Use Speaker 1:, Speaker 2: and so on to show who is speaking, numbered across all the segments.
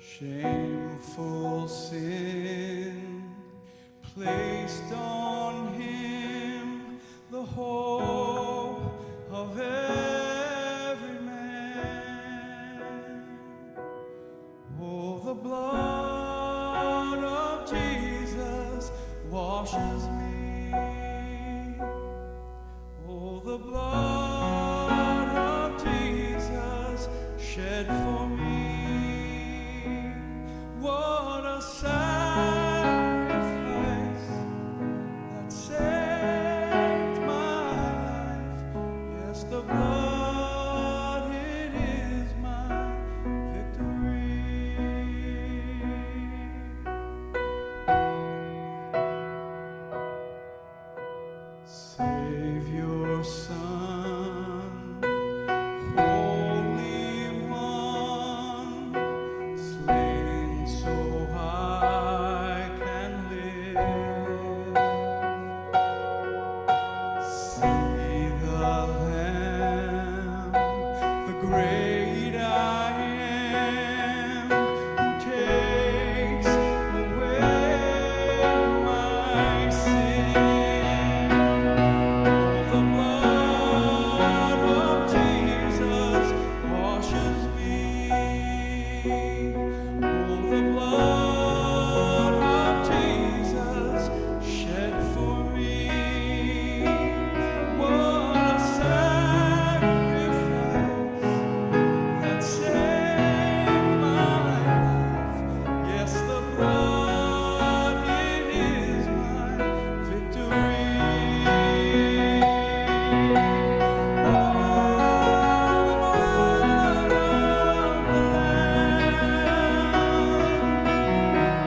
Speaker 1: Shameful sin placed on him the hope of every man. Oh, the blood of Jesus washes me. Oh, the blood of Jesus shed for me. What a sacrifice that saved my life. Yes, the blood, it is my victory. Savior, Son, Holy One, slain so I can live. See the Lamb, the great I am, who takes away my sin. The blood of Jesus washes me. Oh, the blood of Jesus shed for me. What a sacrifice that saved my life. Yes, the blood, it is my victory. Oh, the blood of the Lamb.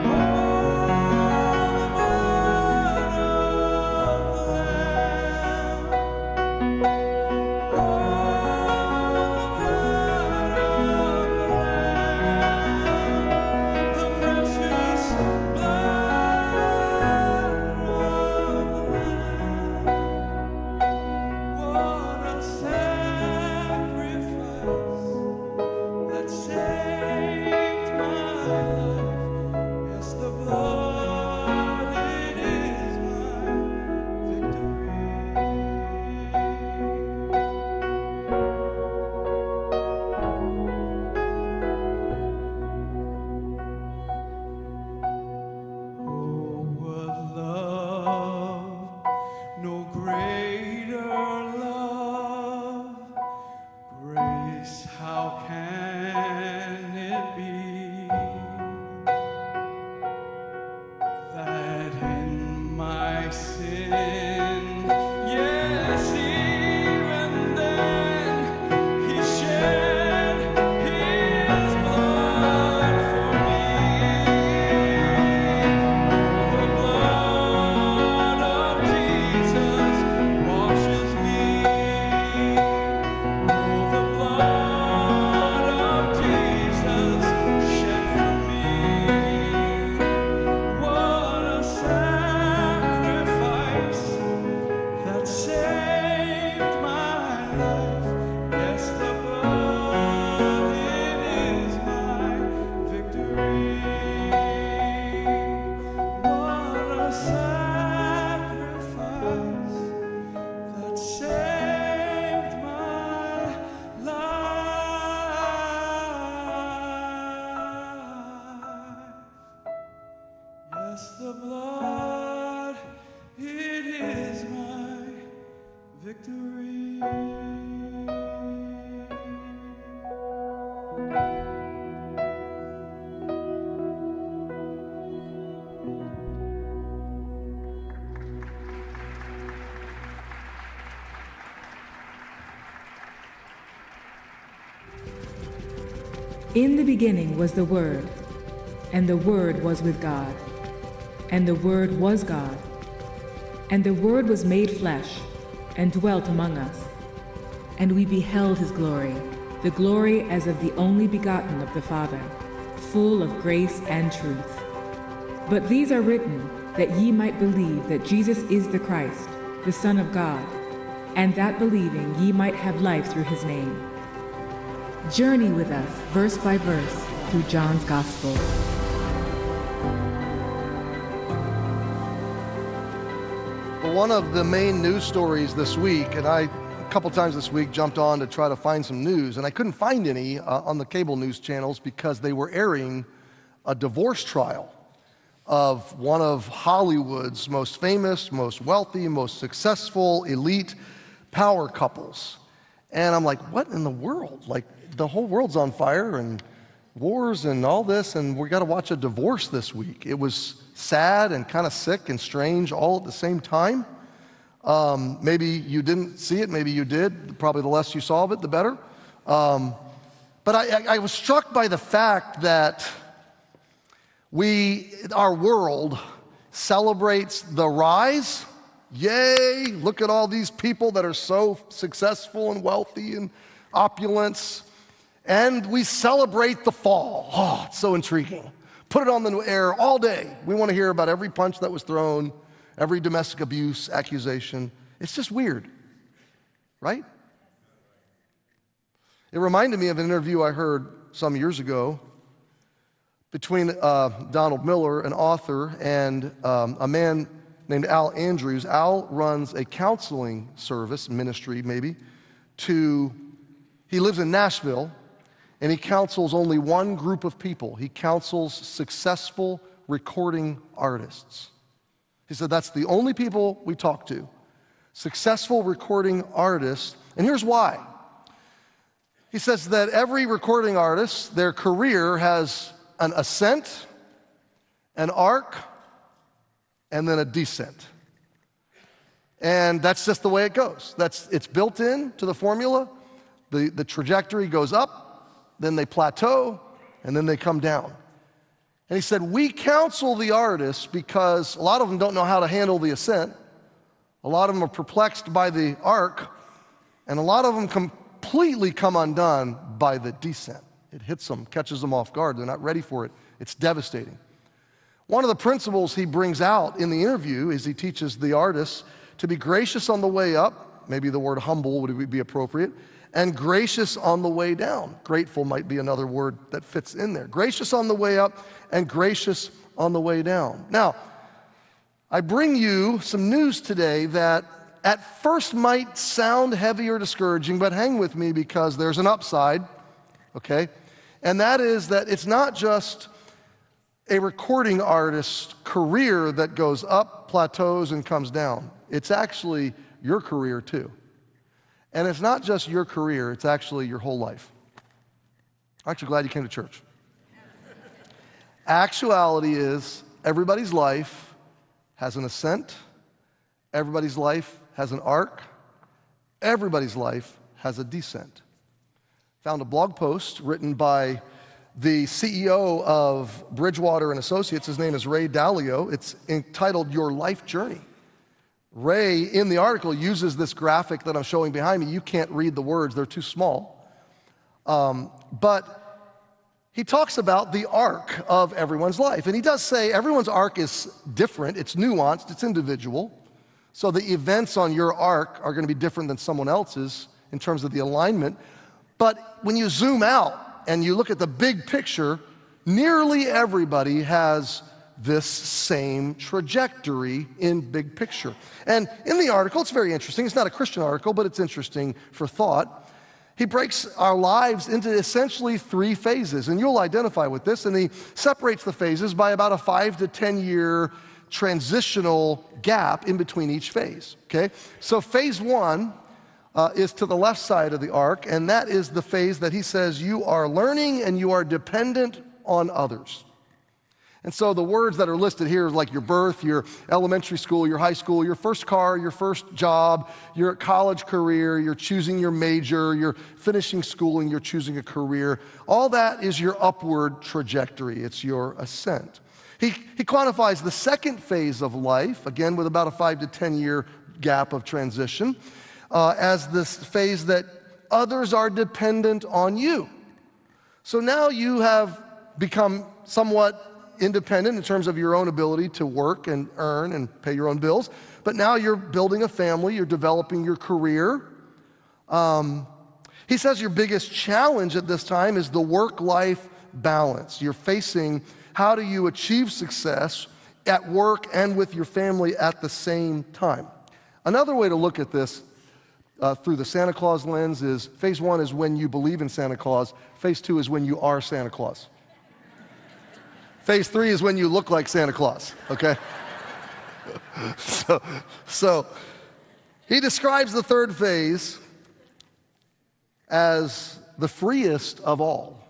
Speaker 1: Oh, the blood of the Lamb. Oh, the precious blood of the Lamb. What a sacrifice that saved my life. Yes, the blood, it is my victory. Oh, what love, no greater love. Grace, how can it be that in my sin, yes, even then, he shed his blood for me. The blood of Jesus washes me. Oh, the blood of Jesus shed for me. What a sacrifice that saved my life. Yes, the blood, it is my victory. What a sacrifice that saved my life. Yes, the blood, it is my victory.
Speaker 2: In the beginning was the Word, and the Word was with God, and the Word was God. And the Word was made flesh, and dwelt among us. And we beheld his glory, the glory as of the only begotten of the Father, full of grace and truth. But these are written, that ye might believe that Jesus is the Christ, the Son of God, and that believing ye might have life through his name. Journey with us, verse by verse, through John's Gospel.
Speaker 3: Well, one of the main news stories this week, and a couple times this week jumped on to try to find some news, and I couldn't find any on the cable news channels because they were airing a divorce trial of one of Hollywood's most famous, most wealthy, most successful, elite power couples. And I'm like, what in the world? Like, the whole world's on fire and wars and all this, and we got to watch a divorce this week. It was sad and kind of sick and strange all at the same time. Maybe you didn't see it, maybe you did. Probably the less you saw of it, the better. But I was struck by the fact that our world celebrates the rise. Yay, look at all these people that are so successful and wealthy and opulence. And we celebrate the fall. Oh, it's so intriguing. Put it on the air all day. We want to hear about every punch that was thrown, every domestic abuse accusation. It's just weird, right? It reminded me of an interview I heard some years ago between Donald Miller, an author, and a man named Al Andrews. Al runs a counseling service, ministry maybe, he lives in Nashville, and he counsels only one group of people. He counsels successful recording artists. He said that's the only people we talk to, successful recording artists, and here's why. He says that every recording artist, their career has an ascent, an arc, and then a descent. And that's just the way it goes. It's built into the formula. The trajectory goes up, then they plateau, and then they come down. And he said, we counsel the artists because a lot of them don't know how to handle the ascent. A lot of them are perplexed by the arc, and a lot of them completely come undone by the descent. It hits them, catches them off guard. They're not ready for it. It's devastating. One of the principles he brings out in the interview is he teaches the artists to be gracious on the way up, maybe the word humble would be appropriate, and gracious on the way down. Grateful might be another word that fits in there. Gracious on the way up and gracious on the way down. Now, I bring you some news today that at first might sound heavy or discouraging, but hang with me because there's an upside, okay? And that is that it's not just a recording artist's career that goes up, plateaus, and comes down. It's actually your career too. And it's not just your career, it's actually your whole life. I'm actually glad you came to church. Actuality is everybody's life has an ascent, everybody's life has an arc, everybody's life has a descent. Found a blog post written by the CEO of Bridgewater and Associates. His name is Ray Dalio. It's entitled Your Life Journey. Ray, in the article, uses this graphic that I'm showing behind me. You can't read the words, they're too small. But he talks about the arc of everyone's life. And he does say everyone's arc is different, it's nuanced, it's individual. So the events on your arc are going to be different than someone else's in terms of the alignment. But when you zoom out and you look at the big picture, nearly everybody has this same trajectory in big picture. And in the article, it's very interesting. It's not a Christian article, but it's interesting for thought. He breaks our lives into essentially 3 phases, and you'll identify with this, and he separates the phases by about a 5 to 10 year transitional gap in between each phase, okay? So phase 1 is to the left side of the arc, and that is the phase that he says you are learning and you are dependent on others. And so the words that are listed here, like your birth, your elementary school, your high school, your first car, your first job, your college career, you're choosing your major, you're finishing school and you're choosing a career, all that is your upward trajectory. It's your ascent. He quantifies the second phase of life, again with about a 5 to 10 year gap of transition, as this phase that others are dependent on you. So now you have become somewhat independent in terms of your own ability to work and earn and pay your own bills, but now you're building a family, you're developing your career. He says your biggest challenge at this time is the work-life balance. You're facing how do you achieve success at work and with your family at the same time. Another way to look at this through the Santa Claus lens is phase one is when you believe in Santa Claus. Phase two is when you are Santa Claus. Phase three is when you look like Santa Claus, okay? So he describes the third phase as the freest of all,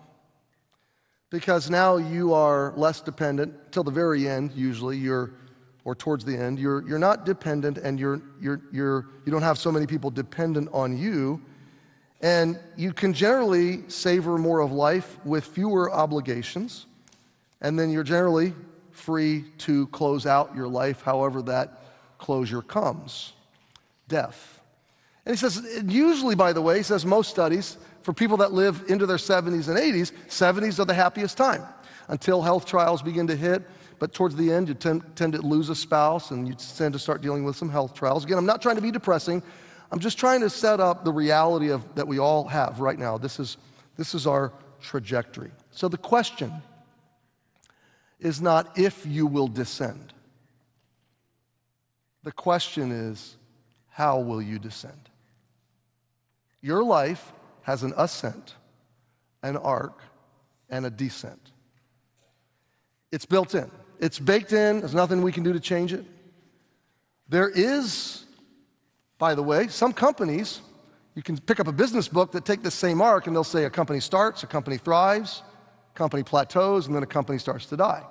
Speaker 3: because now you are less dependent till the very end. Usually, or towards the end, you're not dependent, and you don't have so many people dependent on you, and you can generally savor more of life with fewer obligations, and then you're generally free to close out your life, however that closure comes, death. And he says, usually, by the way, he says most studies, for people that live into their 70s and 80s, 70s are the happiest time until health trials begin to hit. But towards the end, you tend to lose a spouse, and you tend to start dealing with some health trials. Again, I'm not trying to be depressing. I'm just trying to set up the reality that we all have right now. This is our trajectory. So the question is not if you will descend. The question is, how will you descend? Your life has an ascent, an arc, and a descent. It's built in. It's baked in. There's nothing we can do to change it. There is, by the way, some companies, you can pick up a business book that take the same arc, and they'll say a company starts, a company thrives, a company plateaus, and then a company starts to die.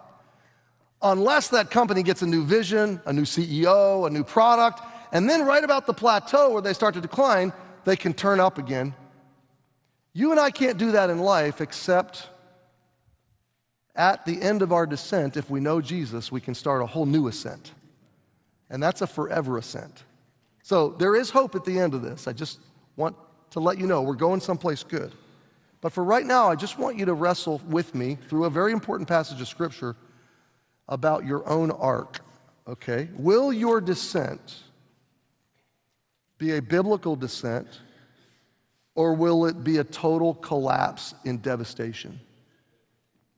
Speaker 3: Unless that company gets a new vision, a new CEO, a new product, and then right about the plateau where they start to decline, they can turn up again. You and I can't do that in life, except at the end of our descent, if we know Jesus, we can start a whole new ascent. And that's a forever ascent. So there is hope at the end of this. I just want to let you know we're going someplace good. But for right now, I just want you to wrestle with me through a very important passage of Scripture about your own arc, okay? Will your descent be a biblical descent, or will it be a total collapse in devastation?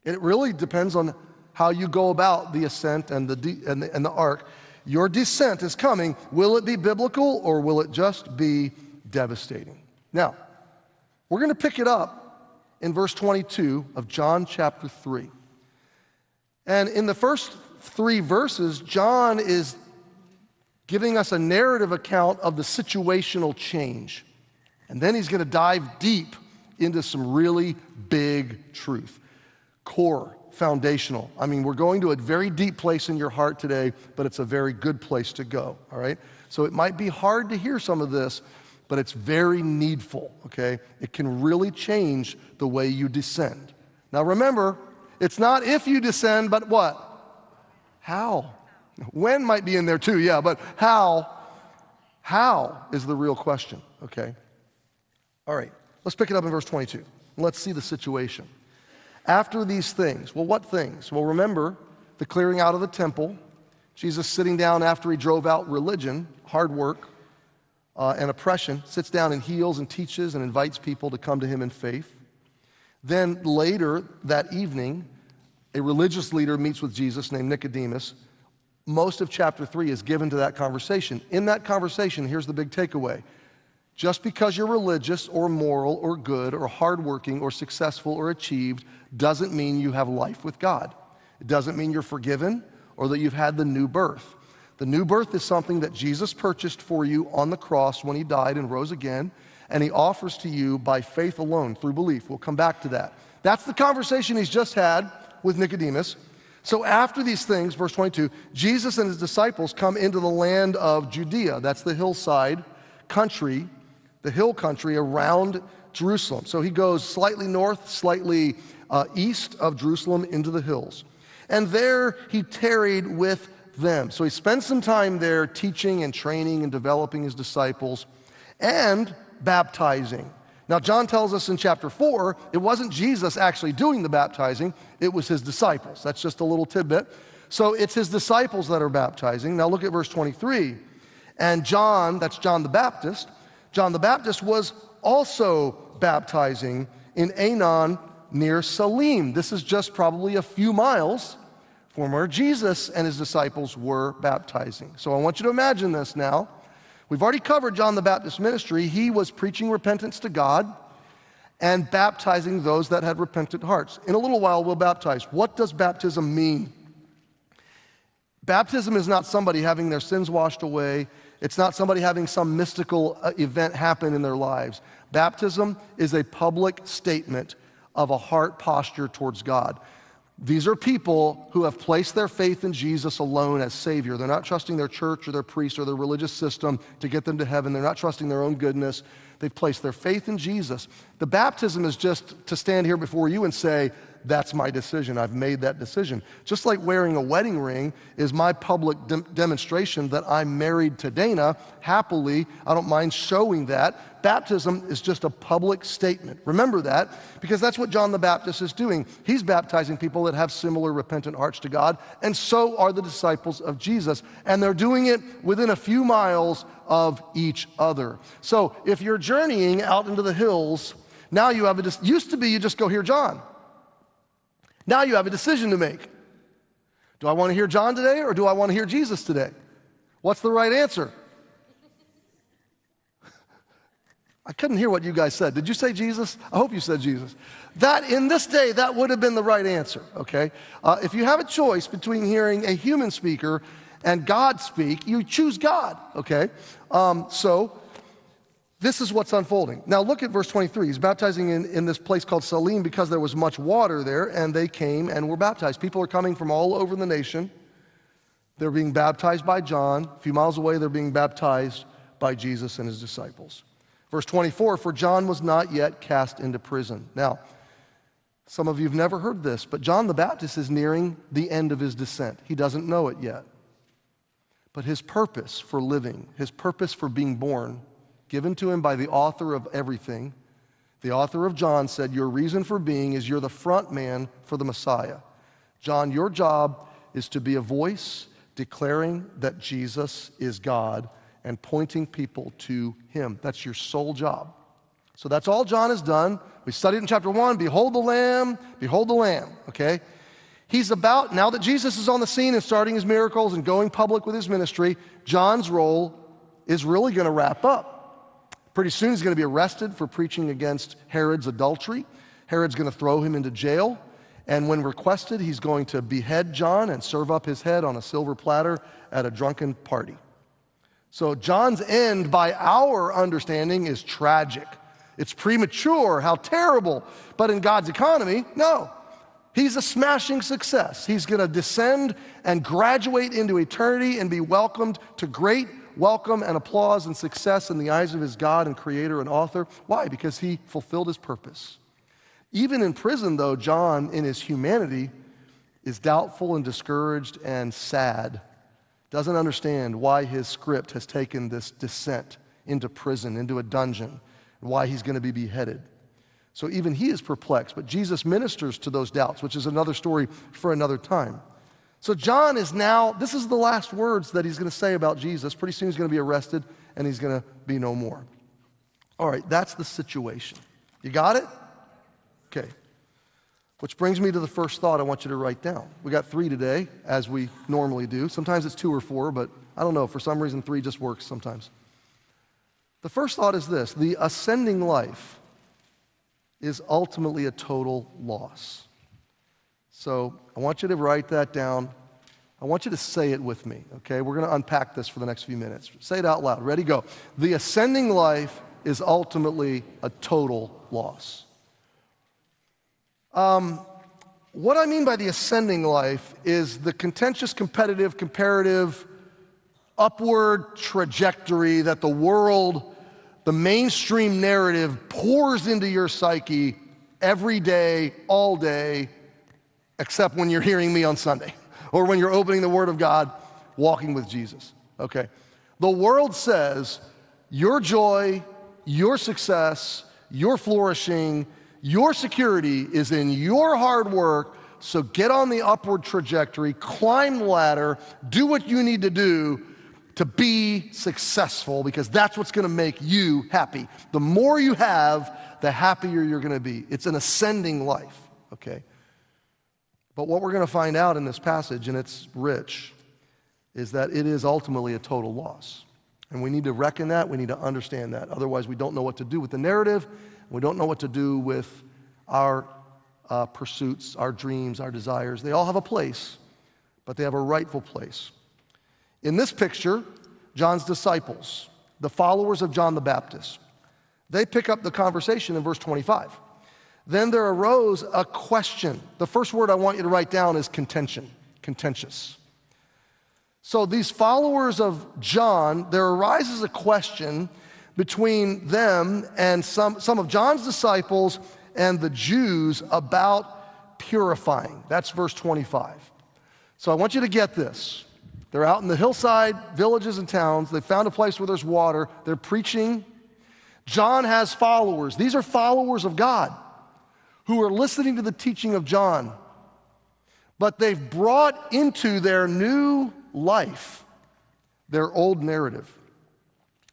Speaker 3: It really depends on how you go about the ascent and the arc. Your descent is coming. Will it be biblical, or will it just be devastating? Now, we're going to pick it up in verse 22 of John chapter 3. And in the first 3 verses, John is giving us a narrative account of the situational change. And then he's going to dive deep into some really big truth. Core, foundational. I mean, we're going to a very deep place in your heart today, but it's a very good place to go, all right? So it might be hard to hear some of this, but it's very needful, okay? It can really change the way you descend. Now remember, it's not if you descend, but what? How? When might be in there too, yeah, but how? How is the real question, okay? All right, let's pick it up in verse 22. Let's see the situation. After these things, well, what things? Well, remember the clearing out of the temple, Jesus sitting down after he drove out religion, hard work, and oppression, sits down and heals and teaches and invites people to come to him in faith. Then later that evening, a religious leader meets with Jesus named Nicodemus. Most of chapter 3 is given to that conversation. In that conversation, here's the big takeaway. Just because you're religious or moral or good or hardworking or successful or achieved doesn't mean you have life with God. It doesn't mean you're forgiven or that you've had the new birth. The new birth is something that Jesus purchased for you on the cross when he died and rose again, and he offers to you by faith alone, through belief. We'll come back to that. That's the conversation he's just had with Nicodemus. So after these things, verse 22, Jesus and his disciples come into the land of Judea. That's the hillside country, the hill country around Jerusalem. So he goes slightly north, slightly east of Jerusalem into the hills. And there he tarried with them. So he spent some time there teaching and training and developing his disciples and baptizing. Now, John tells us in chapter 4, it wasn't Jesus actually doing the baptizing, it was his disciples. That's just a little tidbit. So it's his disciples that are baptizing. Now look at verse 23. And John, that's John the Baptist was also baptizing in Aenon near Salim. This is just probably a few miles from where Jesus and his disciples were baptizing. So I want you to imagine this now. We've already covered John the Baptist's ministry. He was preaching repentance to God and baptizing those that had repentant hearts. In a little while, we'll baptize. What does baptism mean? Baptism is not somebody having their sins washed away. It's not somebody having some mystical event happen in their lives. Baptism is a public statement of a heart posture towards God. These are people who have placed their faith in Jesus alone as Savior. They're not trusting their church or their priest or their religious system to get them to heaven. They're not trusting their own goodness. They've placed their faith in Jesus. The baptism is just to stand here before you and say, that's my decision. I've made that decision. Just like wearing a wedding ring is my public demonstration that I'm married to Dana happily. I don't mind showing that. Baptism is just a public statement. Remember that, because that's what John the Baptist is doing. He's baptizing people that have similar repentant hearts to God, and so are the disciples of Jesus. And they're doing it within a few miles of each other. So if you're journeying out into the hills, now you have used to be you just go hear John. Now you have a decision to make. Do I want to hear John today or do I want to hear Jesus today? What's the right answer? I couldn't hear what you guys said. Did you say Jesus? I hope you said Jesus. That in this day, that would have been the right answer, okay? If you have a choice between hearing a human speaker and God speak, you choose God, okay? So this is what's unfolding. Now look at verse 23. He's baptizing in this place called Salim because there was much water there, and they came and were baptized. People are coming from all over the nation. They're being baptized by John. A few miles away, they're being baptized by Jesus and his disciples. Verse 24, for John was not yet cast into prison. Now, some of you have never heard this, but John the Baptist is nearing the end of his descent. He doesn't know it yet. But his purpose for living, his purpose for being born, given to him by the author of everything. The author of John said, your reason for being is you're the front man for the Messiah. John, your job is to be a voice declaring that Jesus is God and pointing people to him. That's your sole job. So that's all John has done. We studied in chapter 1, behold the Lamb, okay? He's about, now that Jesus is on the scene and starting his miracles and going public with his ministry, John's role is really going to wrap up. Pretty soon he's going to be arrested for preaching against Herod's adultery. Herod's going to throw him into jail. And when requested, he's going to behead John and serve up his head on a silver platter at a drunken party. So John's end, by our understanding, is tragic. It's premature, how terrible. But in God's economy, no. He's a smashing success. He's going to descend and graduate into eternity and be welcomed to great welcome and applause and success in the eyes of his God and creator and author. Why? Because he fulfilled his purpose. Even in prison, though, John, in his humanity, is doubtful and discouraged and sad. Doesn't understand why his script has taken this descent into prison, into a dungeon, and why he's going to be beheaded. So even he is perplexed, but Jesus ministers to those doubts, which is another story for another time. So John is now, this is the last words that he's going to say about Jesus. Pretty soon he's going to be arrested and he's going to be no more. All right, that's the situation. You got it? Okay. Which brings me to the first thought I want you to write down. We got 3 today, as we normally do. Sometimes it's 2 or 4, but I don't know. For some reason, 3 just works sometimes. The first thought is this: the ascending life is ultimately a total loss. So I want you to write that down. I want you to say it with me, okay? We're going to unpack this for the next few minutes. Say it out loud. Ready, go. The ascending life is ultimately a total loss. What I mean by the ascending life is the contentious, competitive, comparative, upward trajectory that the world, the mainstream narrative, pours into your psyche every day, all day, except when you're hearing me on Sunday or when you're opening the Word of God, walking with Jesus, okay? The world says your joy, your success, your flourishing, your security is in your hard work, so get on the upward trajectory, climb the ladder, do what you need to do, to be successful, because that's what's going to make you happy. The more you have, the happier you're going to be. It's an ascending life, okay? But what we're going to find out in this passage, and it's rich, is that it is ultimately a total loss. And we need to reckon that, we need to understand that. Otherwise, we don't know what to do with the narrative, we don't know what to do with our pursuits, our dreams, our desires. They all have a place, but they have a rightful place. In this picture, John's disciples, the followers of John the Baptist, they pick up the conversation in verse 25. Then there arose a question. The first word I want you to write down is contention, contentious. So these followers of John, there arises a question between them and some of John's disciples and the Jews about purifying. That's verse 25. So I want you to get this. They're out in the hillside, villages and towns. They found a place where there's water. They're preaching. John has followers. These are followers of God who are listening to the teaching of John. But they've brought into their new life their old narrative.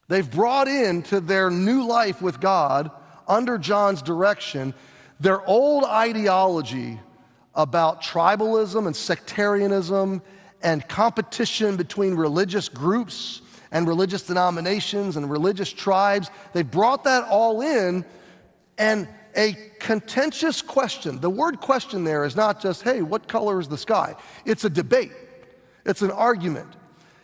Speaker 3: They've brought into their new life with God, under John's direction, their old ideology about tribalism and sectarianism and competition between religious groups and religious denominations and religious tribes. They brought that all in, and a contentious question. The word question there is not just, hey, what color is the sky? It's a debate. It's an argument.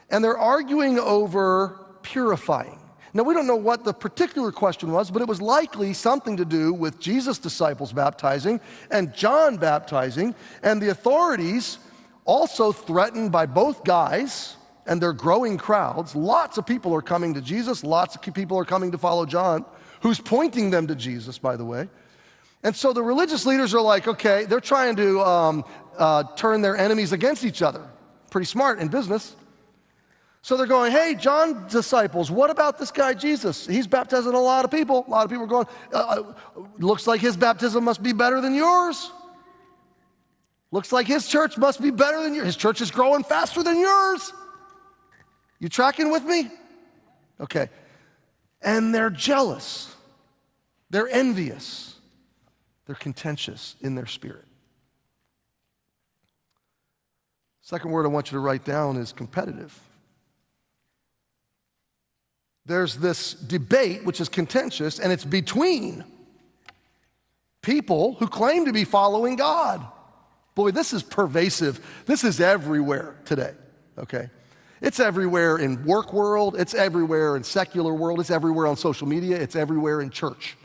Speaker 3: And they're arguing over purifying. Now, we don't know what the particular question was, but it was likely something to do with Jesus' disciples baptizing and John baptizing, and the authorities, also threatened by both guys and their growing crowds. Lots of people are coming to Jesus. Lots of people are coming to follow John, who's pointing them to Jesus, by the way. And so the religious leaders are like, okay, they're trying to turn their enemies against each other. Pretty smart in business. So they're going, hey, John's disciples, what about this guy Jesus? He's baptizing a lot of people. A lot of people are going, looks like his baptism must be better than yours. Looks like his church must be better than yours. His church is growing faster than yours. You tracking with me? Okay. And they're jealous. They're envious. They're contentious in their spirit. Second word I want you to write down is competitive. There's this debate which is contentious, and it's between people who claim to be following God. Boy, this is pervasive. This is everywhere today, okay? It's everywhere in work world. It's everywhere in secular world. It's everywhere on social media. It's everywhere in church.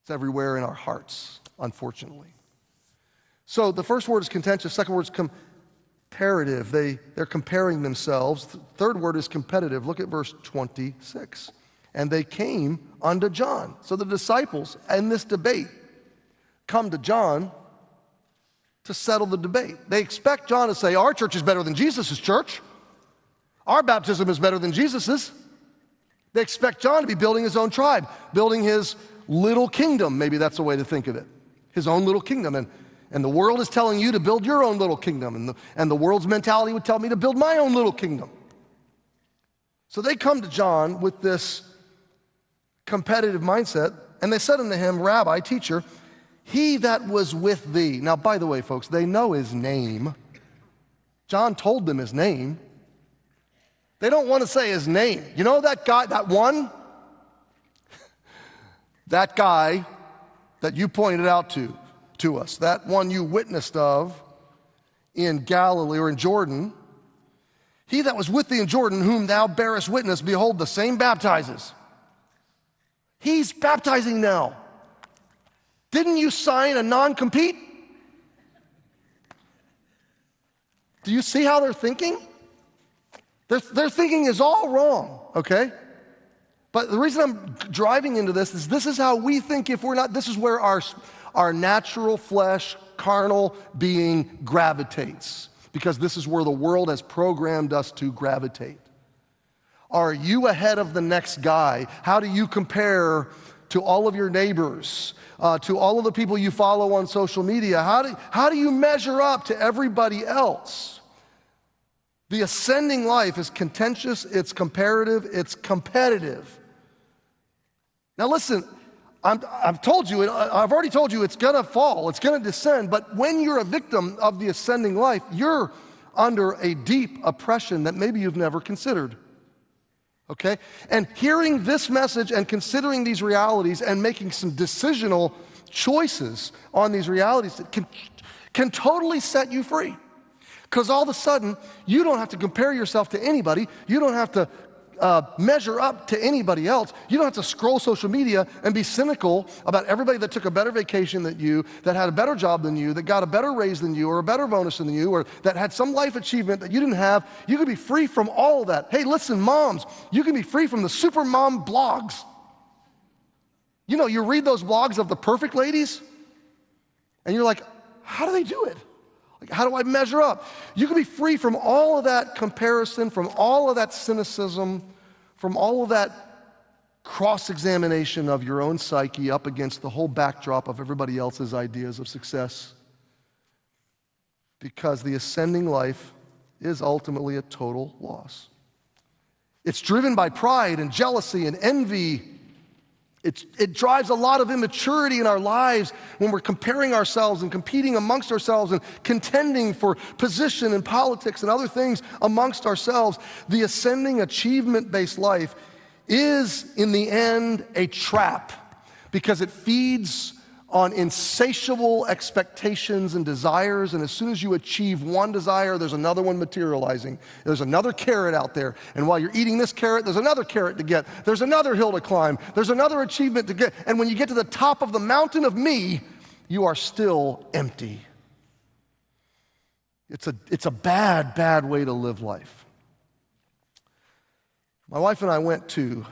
Speaker 3: It's everywhere in our hearts, unfortunately. So the first word is contentious. Second word is comparative. They're comparing themselves. Third word is competitive. Look at verse 26. And they came unto John. So the disciples in this debate come to John to settle the debate. They expect John to say, our church is better than Jesus' church. Our baptism is better than Jesus's. They expect John to be building his own tribe, building his little kingdom. Maybe that's a way to think of it. His own little kingdom. And the world is telling you to build your own little kingdom. And the world's mentality would tell me to build my own little kingdom. So they come to John with this competitive mindset, and they said unto him, Rabbi, teacher, he that was with thee. Now, by the way, folks, they know his name. John told them his name. They don't want to say his name. You know that guy, that one? That guy that you pointed out to us, that one you witnessed of in Galilee or in Jordan, he that was with thee in Jordan, whom thou bearest witness, behold, the same baptizes. He's baptizing now. Didn't you sign a non-compete? Do you see how they're thinking? Their thinking is all wrong, okay? But the reason I'm driving into this is how we think if we're not, this is where our natural flesh, carnal being gravitates, because this is where the world has programmed us to gravitate. Are you ahead of the next guy? How do you compare to all of your neighbors, to all of the people you follow on social media? How do you measure up to everybody else? The ascending life is contentious, it's comparative, it's competitive. Now listen, I've already told you it's gonna fall, it's gonna descend, but when you're a victim of the ascending life, you're under a deep oppression that maybe you've never considered. Okay? And hearing this message and considering these realities and making some decisional choices on these realities can totally set you free. Because all of a sudden, you don't have to compare yourself to anybody. You don't have to measure up to anybody else. You don't have to scroll social media and be cynical about everybody that took a better vacation than you, that had a better job than you, that got a better raise than you, or a better bonus than you, or that had some life achievement that you didn't have. You can be free from all of that. Hey, listen, moms, you can be free from the super mom blogs. You know, you read those blogs of the perfect ladies, and you're like, how do they do it? Like, how do I measure up? You can be free from all of that comparison, from all of that cynicism, from all of that cross-examination of your own psyche up against the whole backdrop of everybody else's ideas of success. Because the ascending life is ultimately a total loss. It's driven by pride and jealousy and envy. It drives a lot of immaturity in our lives when we're comparing ourselves and competing amongst ourselves and contending for position in politics and other things amongst ourselves. The ascending achievement-based life is, in the end, a trap because it feeds on insatiable expectations and desires, and as soon as you achieve one desire, there's another one materializing. There's another carrot out there, and while you're eating this carrot, there's another carrot to get. There's another hill to climb. There's another achievement to get, and when you get to the top of the mountain of me, you are still empty. It's a bad, bad way to live life. My wife and I went to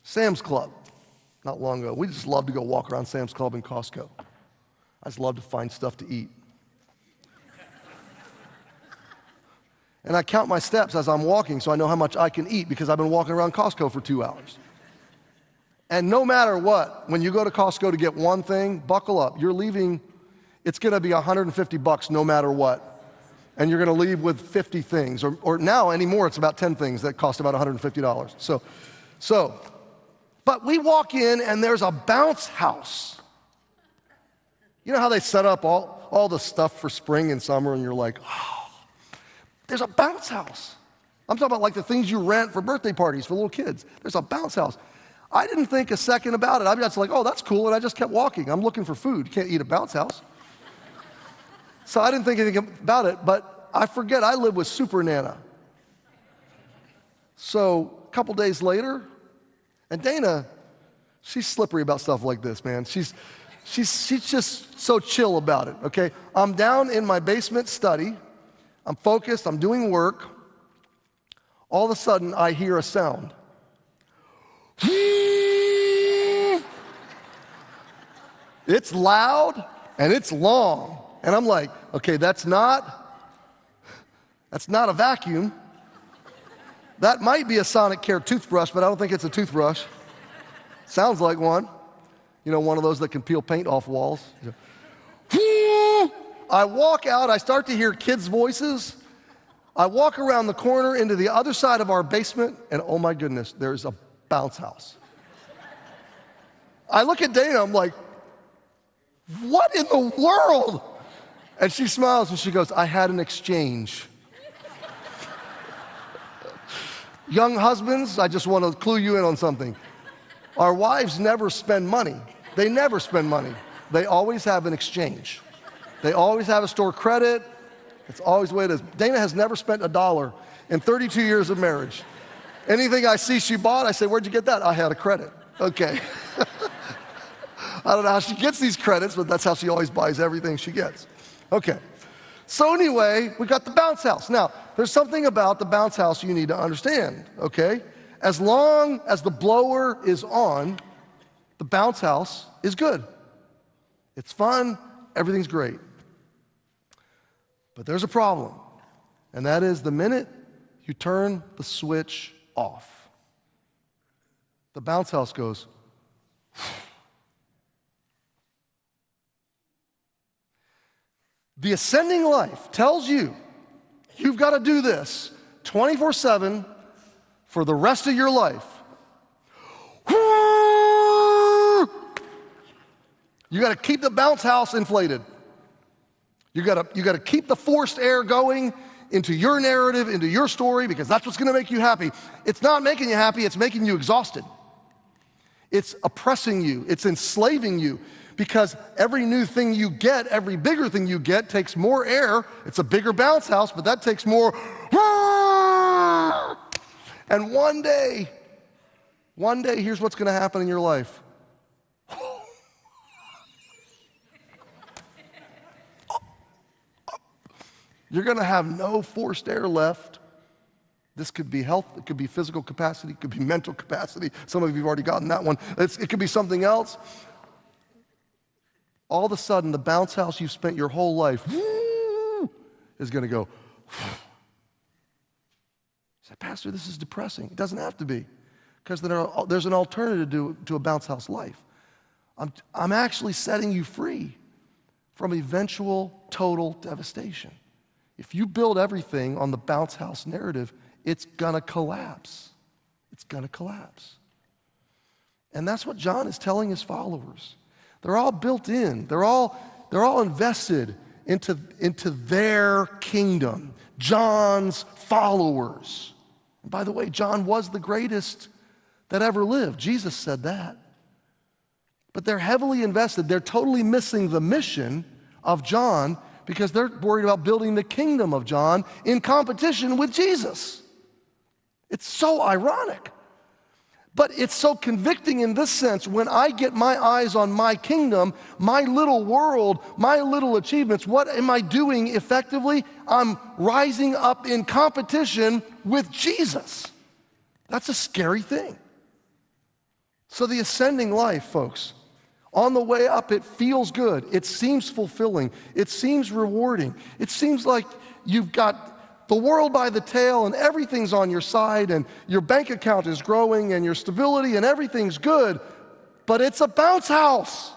Speaker 3: Sam's Club not long ago. We just love to go walk around Sam's Club and Costco. I just love to find stuff to eat. And I count my steps as I'm walking so I know how much I can eat because I've been walking around Costco for 2 hours. And no matter what, when you go to Costco to get one thing, buckle up. You're leaving, it's gonna be $150 no matter what. And you're gonna leave with 50 things. Or now anymore, it's about 10 things that cost about $150. But we walk in and there's a bounce house. You know how they set up all the stuff for spring and summer and you're like, oh, there's a bounce house. I'm talking about like the things you rent for birthday parties for little kids. There's a bounce house. I didn't think a second about it. I was just like, oh, that's cool, and I just kept walking. I'm looking for food. You can't eat a bounce house. So I didn't think anything about it, but I forget I live with Super Nana. So a couple days later, and Dana, she's slippery about stuff like this, man. She's just so chill about it, okay? I'm down in my basement study. I'm focused. I'm doing work. All of a sudden, I hear a sound. It's loud and it's long. And I'm like, okay, that's not a vacuum. That might be a Sonic Care toothbrush, but I don't think it's a toothbrush. Sounds like one. You know, one of those that can peel paint off walls. I walk out, I start to hear kids' voices. I walk around the corner into the other side of our basement, and oh my goodness, there's a bounce house. I look at Dana, I'm like, what in the world? And she smiles and she goes, I had an exchange. Young husbands, I just want to clue you in on something. Our wives never spend money. They never spend money. They always have an exchange. They always have a store credit. It's always the way it is. Dana has never spent $1 in 32 years of marriage. Anything I see she bought, I say, where'd you get that? I had a credit. Okay. I don't know how she gets these credits, but that's how she always buys everything she gets. Okay. So anyway, we got the bounce house. Now, there's something about the bounce house you need to understand, okay? As long as the blower is on, the bounce house is good. It's fun, everything's great. But there's a problem, and that is the minute you turn the switch off, the bounce house goes. The ascending life tells you, you've got to do this. 24/7 for the rest of your life. You got to keep the bounce house inflated. You got to keep the forced air going into your narrative, into your story, because that's what's going to make you happy. It's not making you happy, it's making you exhausted. It's oppressing you, it's enslaving you, because every new thing you get, every bigger thing you get takes more air. It's a bigger bounce house, but that takes more. And one day, here's what's going to happen in your life. You're going to have no forced air left. This could be health, it could be physical capacity, it could be mental capacity. Some of you have already gotten that one. It could be something else. All of a sudden, the bounce house you've spent your whole life is going to go. Say, Pastor, this is depressing. It doesn't have to be, because there's an alternative to a bounce house life. I'm actually setting you free from eventual total devastation. If you build everything on the bounce house narrative, it's gonna collapse. It's gonna collapse. And that's what John is telling his followers. They're all built in. They're all invested into their kingdom. John's followers. And by the way, John was the greatest that ever lived. Jesus said that. But they're heavily invested. They're totally missing the mission of John, because they're worried about building the kingdom of John in competition with Jesus. It's so ironic. But it's so convicting in this sense. When I get my eyes on my kingdom, my little world, my little achievements, what am I doing effectively? I'm rising up in competition with Jesus. That's a scary thing. So the ascending life, folks, on the way up, it feels good. It seems fulfilling. It seems rewarding. It seems like you've got the world by the tail and everything's on your side and your bank account is growing and your stability and everything's good, but it's a bounce house.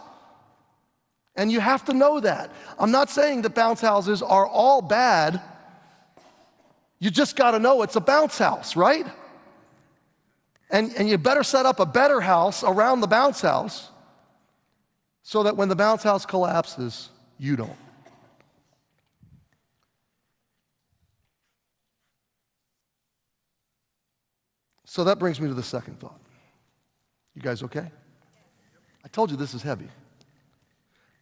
Speaker 3: And you have to know that. I'm not saying that bounce houses are all bad. You just got to know it's a bounce house, right? And you better set up a better house around the bounce house, so that when the bounce house collapses, you don't. So that brings me to the second thought. You guys okay? I told you this is heavy.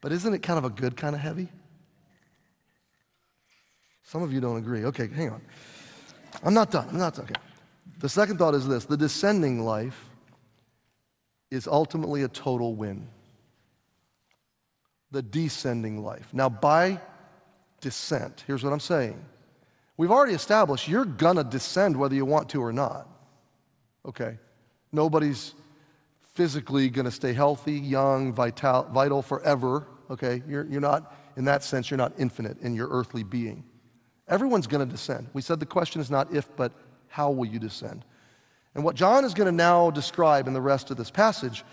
Speaker 3: But isn't it kind of a good kind of heavy? Some of you don't agree. Okay, hang on. I'm not done. Okay. The second thought is this: the descending life is ultimately a total win. The descending life. Now, by descent, here's what I'm saying. We've already established you're gonna descend whether you want to or not. Okay? Nobody's physically gonna stay healthy, young, vital forever. Okay? You're not, in that sense, you're not infinite in your earthly being. Everyone's gonna descend. We said the question is not if, but how will you descend? And what John is gonna now describe in the rest of this passage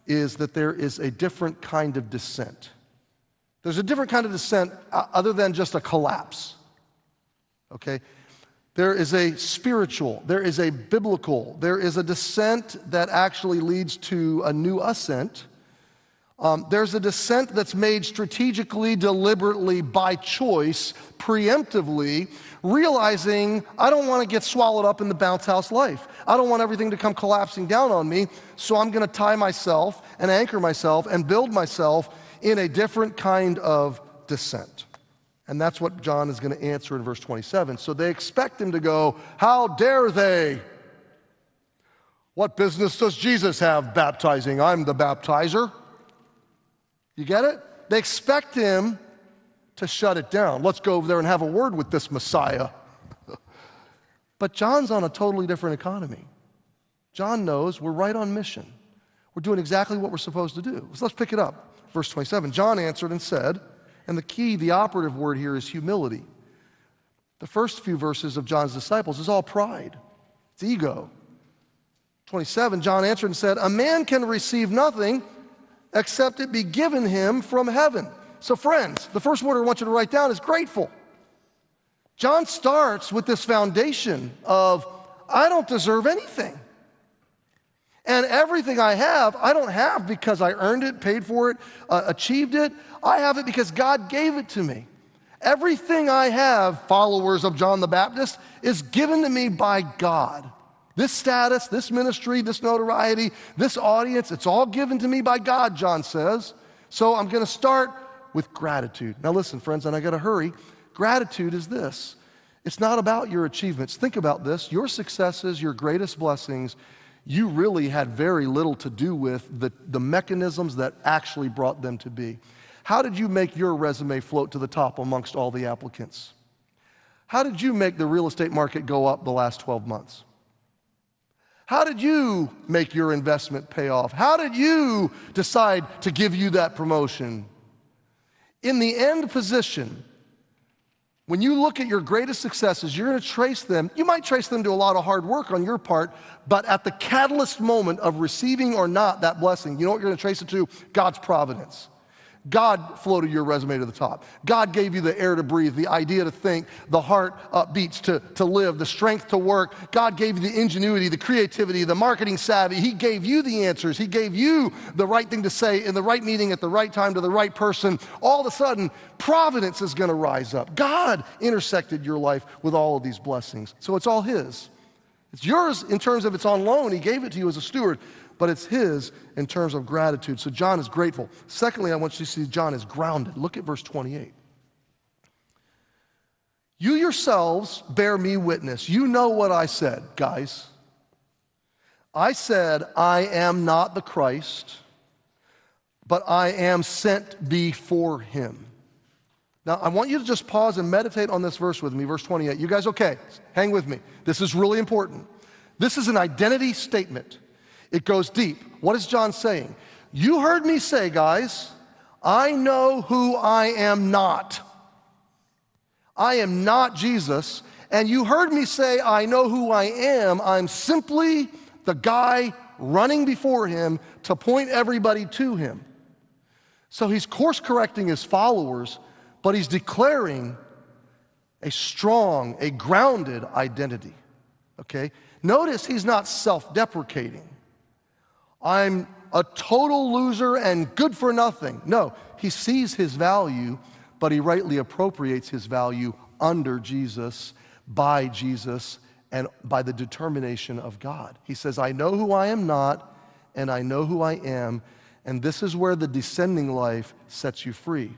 Speaker 3: is that there is a different kind of descent. There's a different kind of descent other than just a collapse, okay? There is a spiritual, there is a biblical, there is a descent that actually leads to a new ascent. There's a descent that's made strategically, deliberately, by choice, preemptively, realizing I don't want to get swallowed up in the bounce house life. I don't want everything to come collapsing down on me, so I'm going to tie myself and anchor myself and build myself in a different kind of descent. And that's what John is going to answer in verse 27. So they expect him to go, how dare they? What business does Jesus have baptizing? I'm the baptizer. You get it? They expect him to shut it down. Let's go over there and have a word with this Messiah. But John's on a totally different economy. John knows we're right on mission. We're doing exactly what we're supposed to do. So let's pick it up. Verse 27, John answered and said, and the operative word here is humility. The first few verses of John's disciples is all pride. It's ego. 27, John answered and said, a man can receive nothing except it be given him from heaven. So friends, the first word I want you to write down is grateful. John starts with this foundation of, I don't deserve anything. And everything I have, I don't have because I earned it, paid for it, achieved it. I have it because God gave it to me. Everything I have, followers of John the Baptist, is given to me by God. This status, this ministry, this notoriety, this audience, it's all given to me by God, John says. So I'm going to start with gratitude. Now listen, friends, and I got to hurry. Gratitude is this. It's not about your achievements. Think about this. Your successes, your greatest blessings, you really had very little to do with the mechanisms that actually brought them to be. How did you make your resume float to the top amongst all the applicants? How did you make the real estate market go up the last 12 months? How did you make your investment pay off? How did you decide to give you that promotion? In the end position, when you look at your greatest successes, you're going to trace them. You might trace them to a lot of hard work on your part, but at the catalyst moment of receiving or not that blessing, you know what you're going to trace it to? God's providence. God floated your resume to the top. God gave you the air to breathe, the idea to think, the heart beats to live, the strength to work. God gave you the ingenuity, the creativity, the marketing savvy. He gave you the answers. He gave you the right thing to say in the right meeting at the right time to the right person. All of a sudden, providence is going to rise up. God intersected your life with all of these blessings. So it's all His. It's yours in terms of it's on loan. He gave it to you as a steward. But it's His in terms of gratitude. So John is grateful. Secondly, I want you to see John is grounded. Look at verse 28. You yourselves bear me witness. You know what I said, guys. I said, I am not the Christ, but I am sent before Him. Now, I want you to just pause and meditate on this verse with me, verse 28. You guys okay? Hang with me. This is really important. This is an identity statement. It goes deep. What is John saying? You heard me say, guys, I know who I am not. I am not Jesus. And you heard me say, I know who I am. I'm simply the guy running before Him to point everybody to Him. So he's course correcting his followers, but he's declaring a strong, a grounded identity. Okay? Notice he's not self-deprecating. I'm a total loser and good for nothing. No, he sees his value, but he rightly appropriates his value under Jesus, by Jesus, and by the determination of God. He says, I know who I am not, and I know who I am, and this is where the descending life sets you free.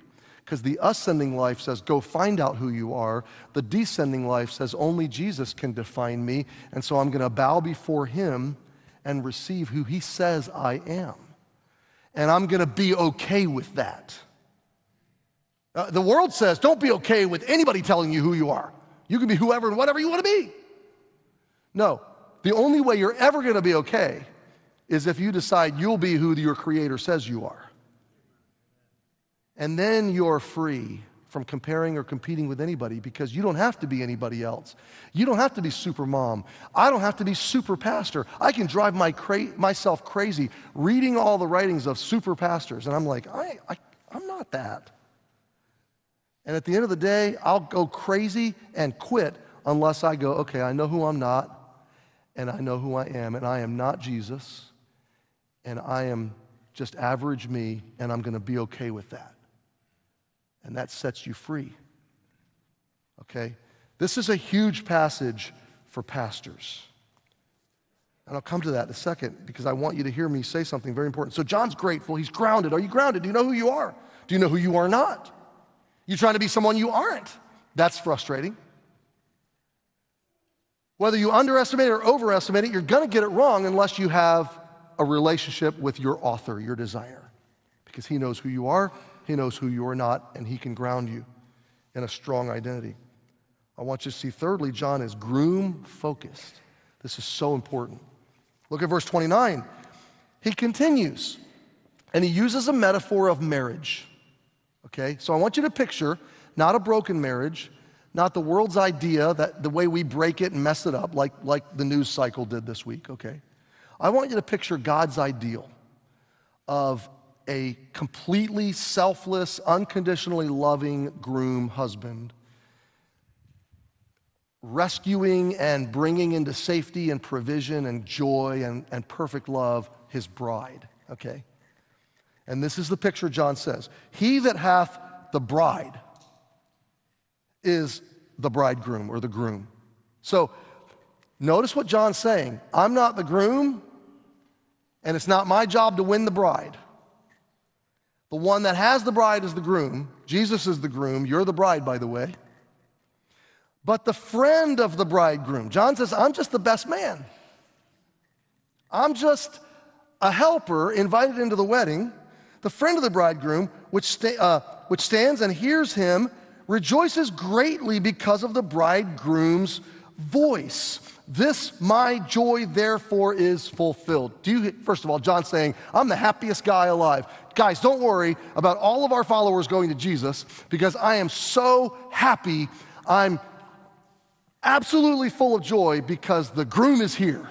Speaker 3: Because the ascending life says, go find out who you are. The descending life says, only Jesus can define me, and so I'm going to bow before Him and receive who He says I am. And I'm going to be okay with that. The world says, don't be okay with anybody telling you who you are. You can be whoever and whatever you want to be. No, the only way you're ever going to be okay is if you decide you'll be who your Creator says you are. And then you're free from comparing or competing with anybody, because you don't have to be anybody else. You don't have to be super mom. I don't have to be super pastor. I can drive myself crazy reading all the writings of super pastors, and I'm like, I'm not that. And at the end of the day, I'll go crazy and quit unless I go, okay, I know who I'm not, and I know who I am, and I am not Jesus, and I am just average me, and I'm going to be okay with that. And that sets you free. Okay? This is a huge passage for pastors. And I'll come to that in a second, because I want you to hear me say something very important. So John's grateful. He's grounded. Are you grounded? Do you know who you are? Do you know who you are not? You trying to be someone you aren't. That's frustrating. Whether you underestimate or overestimate it, you're going to get it wrong unless you have a relationship with your author, your designer. Because He knows who you are, He knows who you are not, and He can ground you in a strong identity. I want you to see, thirdly, John is groom-focused. This is so important. Look at verse 29. He continues, and he uses a metaphor of marriage. Okay? So I want you to picture not a broken marriage, not the world's idea, that the way we break it and mess it up, like the news cycle did this week, okay? I want you to picture God's ideal of a completely selfless, unconditionally loving groom husband rescuing and bringing into safety and provision and joy and perfect love his bride, okay? And this is the picture John says. He that hath the bride is the bridegroom or the groom. So notice what John's saying. I'm not the groom, and it's not my job to win the bride. The one that has the bride is the groom. Jesus is the groom. You're the bride, by the way. But the friend of the bridegroom, John says, I'm just the best man. I'm just a helper invited into the wedding. The friend of the bridegroom, which stands and hears him, rejoices greatly because of the bridegroom's voice. This my joy therefore is fulfilled. First of all, John's saying, I'm the happiest guy alive. Guys, don't worry about all of our followers going to Jesus, because I am so happy. I'm absolutely full of joy because the groom is here.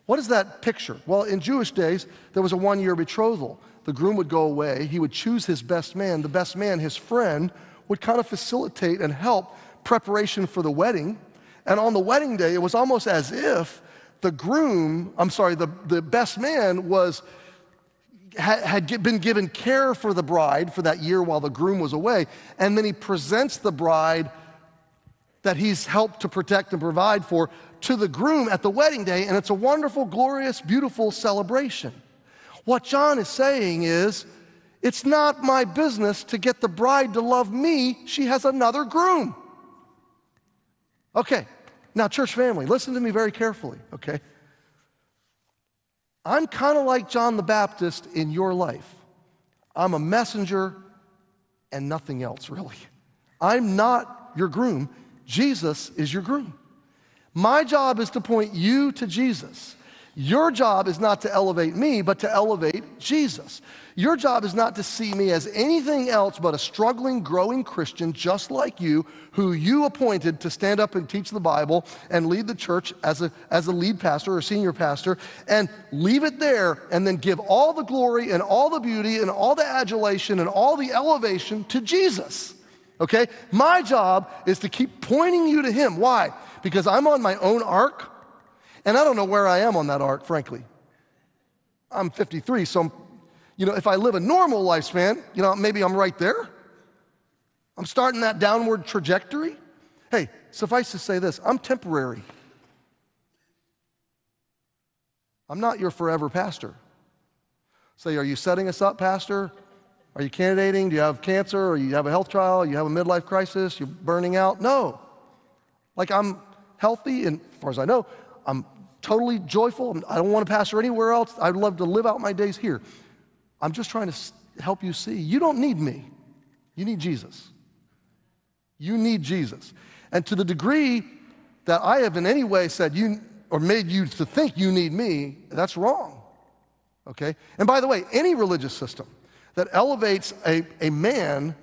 Speaker 3: What is that picture? Well, in Jewish days, there was a one-year betrothal. The groom would go away. He would choose his best man. The best man, his friend, would kind of facilitate and help preparation for the wedding. And on the wedding day, it was almost as if the best man had been given care for the bride for that year while the groom was away. And then he presents the bride that he's helped to protect and provide for to the groom at the wedding day. And it's a wonderful, glorious, beautiful celebration. What John is saying is, it's not my business to get the bride to love me. She has another groom. Okay, now church family, listen to me very carefully, okay? I'm kind of like John the Baptist in your life. I'm a messenger and nothing else, really. I'm not your groom. Jesus is your groom. My job is to point you to Jesus. Your job is not to elevate me, but to elevate Jesus. Your job is not to see me as anything else but a struggling, growing Christian just like you, who you appointed to stand up and teach the Bible and lead the church as a lead pastor or senior pastor, and leave it there and then give all the glory and all the beauty and all the adulation and all the elevation to Jesus. Okay? My job is to keep pointing you to him. Why? Because I'm on my own ark. And I don't know where I am on that arc, frankly. I'm 53, so if I live a normal lifespan, maybe I'm right there. I'm starting that downward trajectory. Hey, suffice to say this, I'm temporary. I'm not your forever pastor. Say, are you setting us up, pastor? Are you candidating? Do you have cancer? Or you have a health trial? You have a midlife crisis? You're burning out? No. Like, I'm healthy, and as far as I know, I'm totally joyful. I don't want to pastor anywhere else. I'd love to live out my days here. I'm just trying to help you see. You don't need me. You need Jesus. You need Jesus. And to the degree that I have in any way said you or made you to think you need me, that's wrong. Okay? And by the way, any religious system that elevates a man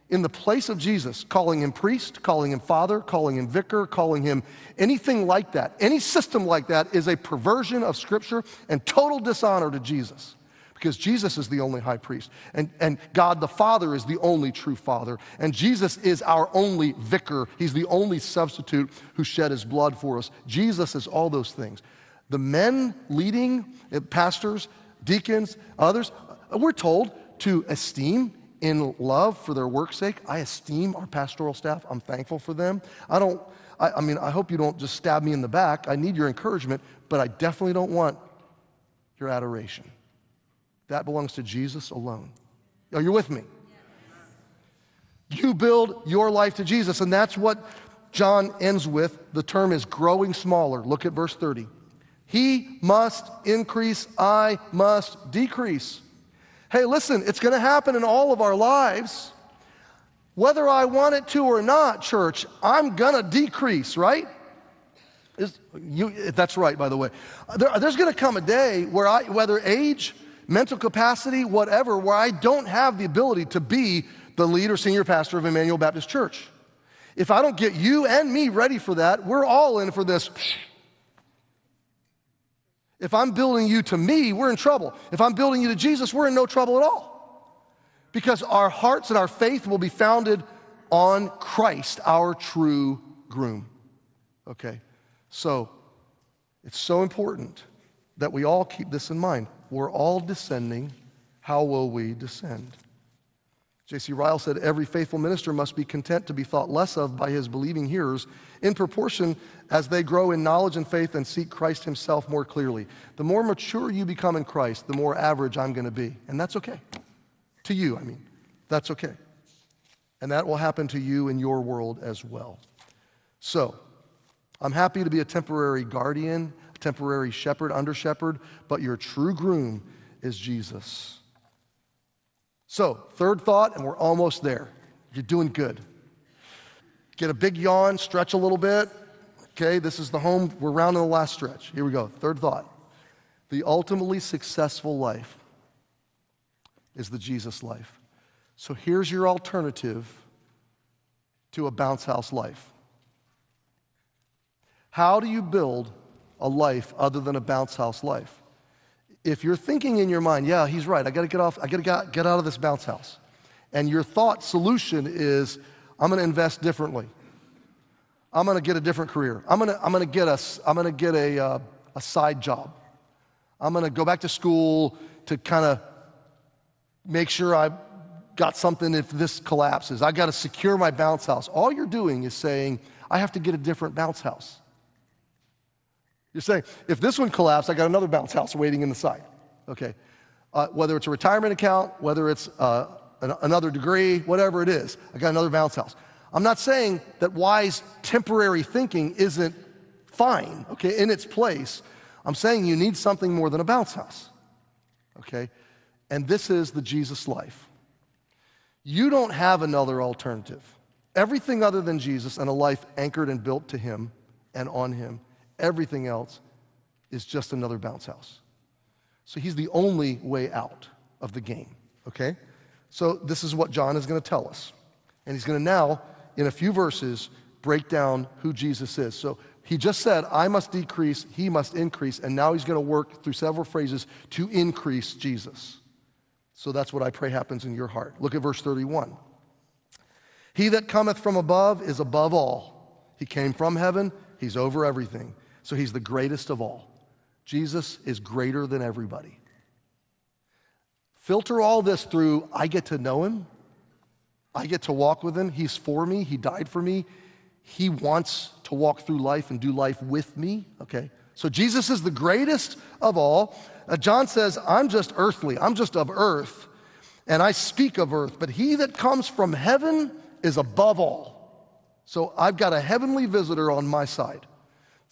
Speaker 3: in the place of Jesus, calling him priest, calling him father, calling him vicar, calling him anything like that, any system like that is a perversion of Scripture and total dishonor to Jesus, because Jesus is the only high priest, and God the Father is the only true Father, and Jesus is our only vicar. He's the only substitute who shed his blood for us. Jesus is all those things. The men leading, pastors, deacons, others, we're told to esteem in love for their work's sake. I esteem our pastoral staff. I'm thankful for them. I hope you don't just stab me in the back. I need your encouragement, but I definitely don't want your adoration. That belongs to Jesus alone. Are you with me? You build your life to Jesus, and that's what John ends with. The term is growing smaller. Look at verse 30. He must increase, I must decrease. Hey, listen, it's going to happen in all of our lives. Whether I want it to or not, church, I'm going to decrease, right? That's right, by the way. There's going to come a day where whether age, mental capacity, whatever, where I don't have the ability to be the lead or senior pastor of Emmanuel Baptist Church. If I don't get you and me ready for that, we're all in for this. If I'm building you to me, we're in trouble. If I'm building you to Jesus, we're in no trouble at all. Because our hearts and our faith will be founded on Christ, our true groom. Okay, so it's so important that we all keep this in mind. We're all descending. How will we descend? J.C. Ryle said, every faithful minister must be content to be thought less of by his believing hearers in proportion as they grow in knowledge and faith and seek Christ himself more clearly. The more mature you become in Christ, the more average I'm going to be. And that's okay. To you, I mean. That's okay. And that will happen to you in your world as well. So, I'm happy to be a temporary guardian, a temporary shepherd, under shepherd, but your true groom is Jesus. So, third thought, and we're almost there. You're doing good. Get a big yawn, stretch a little bit. Okay, this is the home. We're rounding the last stretch. Here we go. Third thought. The ultimately successful life is the Jesus life. So here's your alternative to a bounce house life. How do you build a life other than a bounce house life? If you're thinking in your mind, yeah, he's right, I got to get out of this bounce house. And your thought solution is, I'm going to invest differently. I'm going to get a different career. I'm going to get a side job. I'm going to go back to school to kind of make sure I've got something if this collapses. I got to secure my bounce house. All you're doing is saying, I have to get a different bounce house. You're saying, if this one collapsed, I got another bounce house waiting in the side. Okay. Whether it's a retirement account, whether it's another degree, whatever it is, I got another bounce house. I'm not saying that wise temporary thinking isn't fine, okay, in its place. I'm saying you need something more than a bounce house. Okay? And this is the Jesus life. You don't have another alternative. Everything other than Jesus and a life anchored and built to him and on him, everything else is just another bounce house. So he's the only way out of the game, okay? So this is what John is going to tell us. And he's going to now, in a few verses, break down who Jesus is. So he just said, I must decrease, he must increase, and now he's going to work through several phrases to increase Jesus. So that's what I pray happens in your heart. Look at verse 31. He that cometh from above is above all. He came from heaven, he's over everything. So he's the greatest of all. Jesus is greater than everybody. Filter all this through, I get to know him. I get to walk with him. He's for me. He died for me. He wants to walk through life and do life with me. Okay, so Jesus is the greatest of all. John says, I'm just earthly. I'm just of earth, and I speak of earth. But he that comes from heaven is above all. So I've got a heavenly visitor on my side.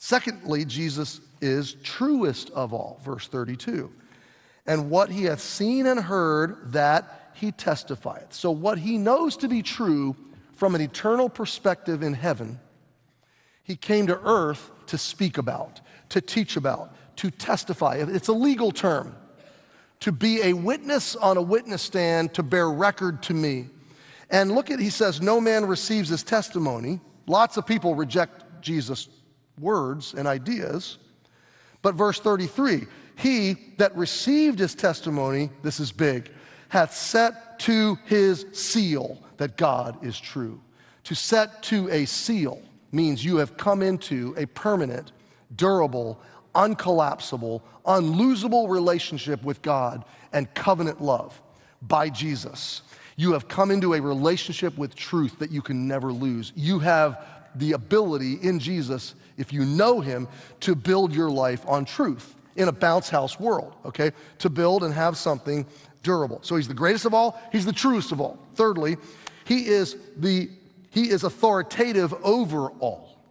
Speaker 3: Secondly, Jesus is truest of all, verse 32. And what he hath seen and heard, that he testifieth. So what he knows to be true from an eternal perspective in heaven, he came to earth to speak about, to teach about, to testify. It's a legal term. To be a witness on a witness stand, to bear record to me. And look at, he says, no man receives his testimony. Lots of people reject Jesus' words and ideas. But verse 33, he that received his testimony, this is big, hath set to his seal that God is true. To set to a seal means you have come into a permanent, durable, uncollapsible, unlosable relationship with God and covenant love by Jesus. You have come into a relationship with truth that you can never lose. You have the ability in Jesus, if you know him, to build your life on truth in a bounce house world, okay? To build and have something durable. So he's the greatest of all, he's the truest of all. Thirdly, he is authoritative over all.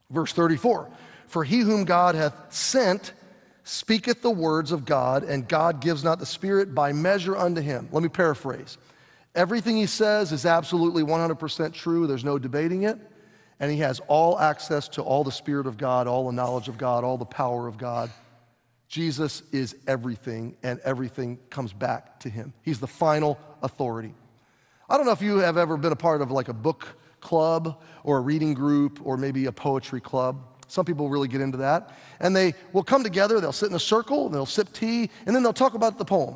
Speaker 3: Verse 34, for he whom God hath sent speaketh the words of God, and God gives not the Spirit by measure unto him. Let me paraphrase. Everything he says is absolutely 100% true. There's no debating it. And he has all access to all the Spirit of God, all the knowledge of God, all the power of God. Jesus is everything, and everything comes back to him. He's the final authority. I don't know if you have ever been a part of like a book club or a reading group or maybe a poetry club. Some people really get into that. And they will come together, they'll sit in a circle, and they'll sip tea, and then they'll talk about the poem.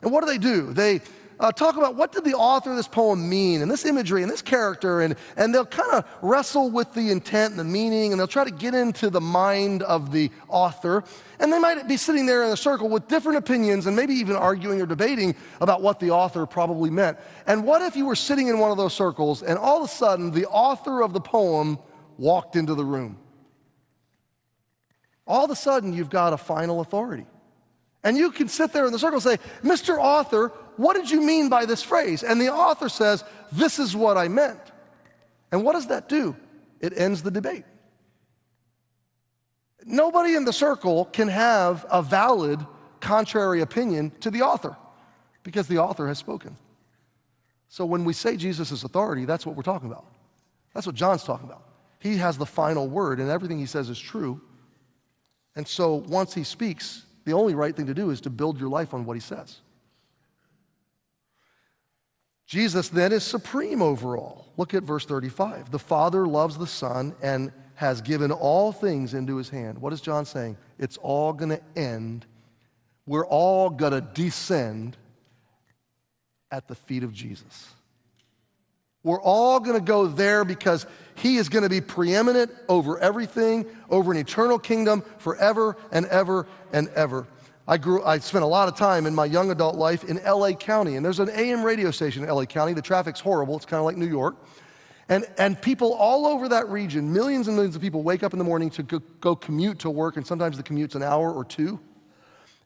Speaker 3: And what do? talk about what did the author of this poem mean, and this imagery, and this character, and they'll kind of wrestle with the intent and the meaning, and they'll try to get into the mind of the author. And they might be sitting there in a circle with different opinions and maybe even arguing or debating about what the author probably meant. And what if you were sitting in one of those circles, and all of a sudden the author of the poem walked into the room? All of a sudden you've got a final authority. And you can sit there in the circle and say, Mr. Author, what did you mean by this phrase? And the author says, this is what I meant. And what does that do? It ends the debate. Nobody in the circle can have a valid contrary opinion to the author because the author has spoken. So when we say Jesus is authority, that's what we're talking about. That's what John's talking about. He has the final word, and everything he says is true. And so once he speaks, the only right thing to do is to build your life on what he says. Jesus then is supreme over all. Look at verse 35. The Father loves the Son and has given all things into his hand. What is John saying? It's all going to end. We're all going to descend at the feet of Jesus. We're all going to go there because he is going to be preeminent over everything, over an eternal kingdom forever and ever and ever. I spent a lot of time in my young adult life in LA County, and there's an AM radio station in LA County. The traffic's horrible. It's kind of like New York. And people all over that region, millions and millions of people wake up in the morning to go commute to work, and sometimes the commute's an hour or two.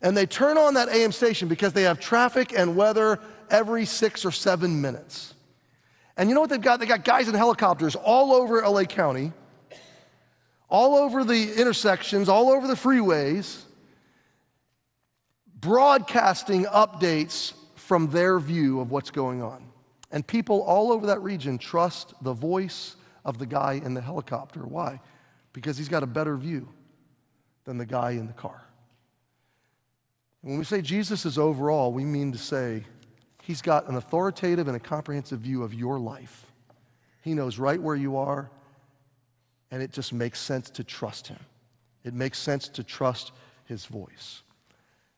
Speaker 3: And they turn on that AM station because they have traffic and weather every 6 or 7 minutes. And you know what they've got? They got guys in helicopters all over LA County, all over the intersections, all over the freeways, broadcasting updates from their view of what's going on. And people all over that region trust the voice of the guy in the helicopter. Why? Because he's got a better view than the guy in the car. When we say Jesus is overall, we mean to say he's got an authoritative and a comprehensive view of your life. He knows right where you are, and it just makes sense to trust him. It makes sense to trust his voice.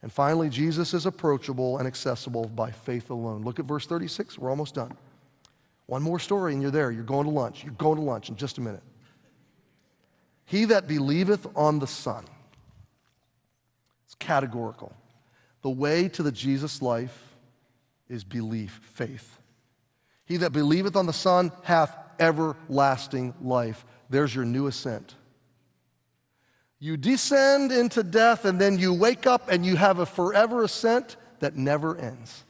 Speaker 3: And finally, Jesus is approachable and accessible by faith alone. Look at verse 36. We're almost done. One more story and you're there. You're going to lunch. You're going to lunch in just a minute. He that believeth on the Son. It's categorical. The way to the Jesus life is belief, faith. He that believeth on the Son hath everlasting life. There's your new ascent. You descend into death, and then you wake up and you have a forever ascent that never ends.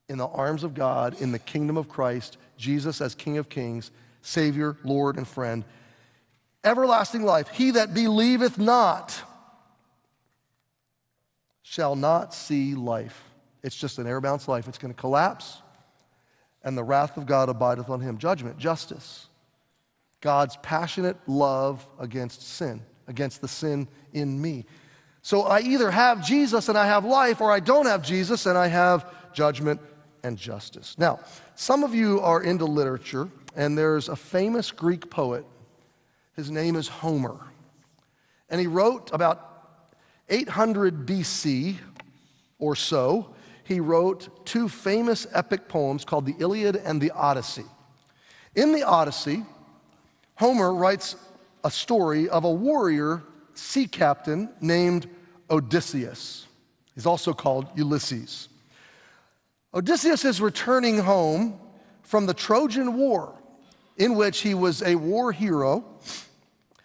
Speaker 3: In the arms of God, in the kingdom of Christ, Jesus as King of Kings, Savior, Lord, and friend. Everlasting life. He that believeth not shall not see life. It's just an air-bounced life. It's going to collapse, and the wrath of God abideth on him. Judgment, justice. God's passionate love against sin, against the sin in me. So I either have Jesus and I have life, or I don't have Jesus and I have judgment and justice. Now, some of you are into literature, and there's a famous Greek poet. His name is Homer. And he wrote about 800 BC or so. He wrote 2 famous epic poems called the Iliad and the Odyssey. In the Odyssey, Homer writes a story of a warrior sea captain named Odysseus. He's also called Ulysses. Odysseus is returning home from the Trojan War, in which he was a war hero.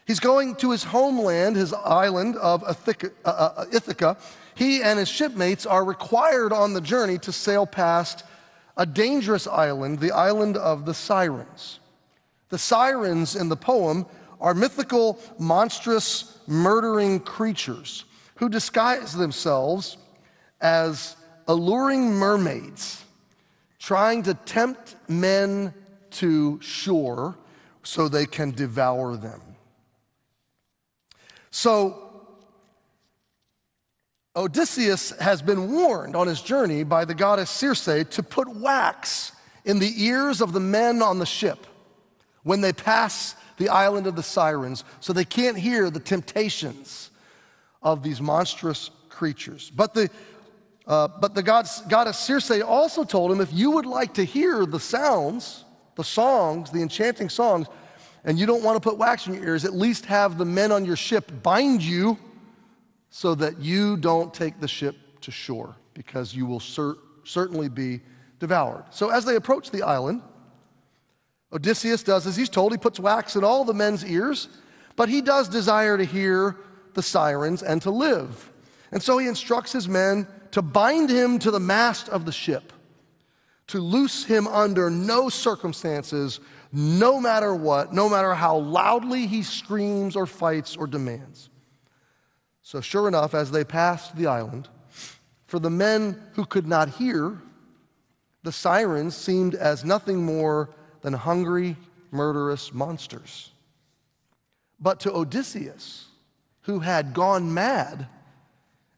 Speaker 3: He's going to his homeland, his island of Ithaca. He and his shipmates are required on the journey to sail past a dangerous island, the island of the Sirens. The Sirens in the poem are mythical, monstrous, murdering creatures who disguise themselves as alluring mermaids, trying to tempt men to shore so they can devour them. So Odysseus has been warned on his journey by the goddess Circe to put wax in the ears of the men on the ship when they pass the island of the Sirens, so they can't hear the temptations of these monstrous creatures. But the But the goddess Circe also told him, if you would like to hear the sounds, the songs, the enchanting songs, and you don't want to put wax in your ears, at least have the men on your ship bind you so that you don't take the ship to shore, because you will certainly be devoured. So as they approach the island, Odysseus does as he's told. He puts wax in all the men's ears, but he does desire to hear the sirens and to live. And so he instructs his men to bind him to the mast of the ship, to loose him under no circumstances, no matter what, no matter how loudly he screams or fights or demands. So sure enough, as they passed the island, for the men who could not hear, the sirens seemed as nothing more than hungry, murderous monsters. But to Odysseus, who had gone mad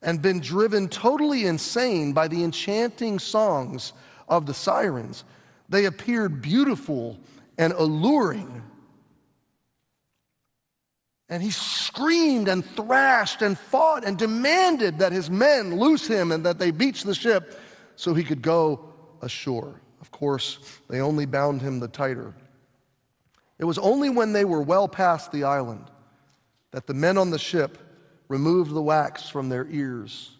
Speaker 3: and been driven totally insane by the enchanting songs of the sirens, they appeared beautiful and alluring. And he screamed and thrashed and fought and demanded that his men loose him and that they beach the ship so he could go ashore. Of course, they only bound him the tighter. It was only when they were well past the island that the men on the ship removed the wax from their ears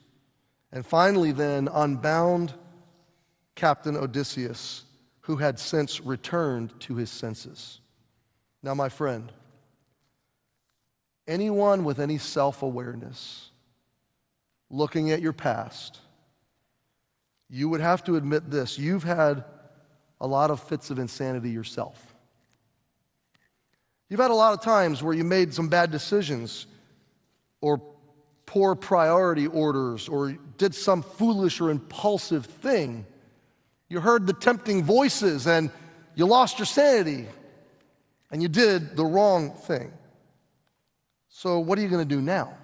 Speaker 3: and finally then unbound Captain Odysseus, who had since returned to his senses. Now, my friend, anyone with any self-awareness looking at your past, you would have to admit this: you've had a lot of fits of insanity yourself. You've had a lot of times where you made some bad decisions or poor priority orders or did some foolish or impulsive thing. You heard the tempting voices and you lost your sanity and you did the wrong thing. So what are you going to do now?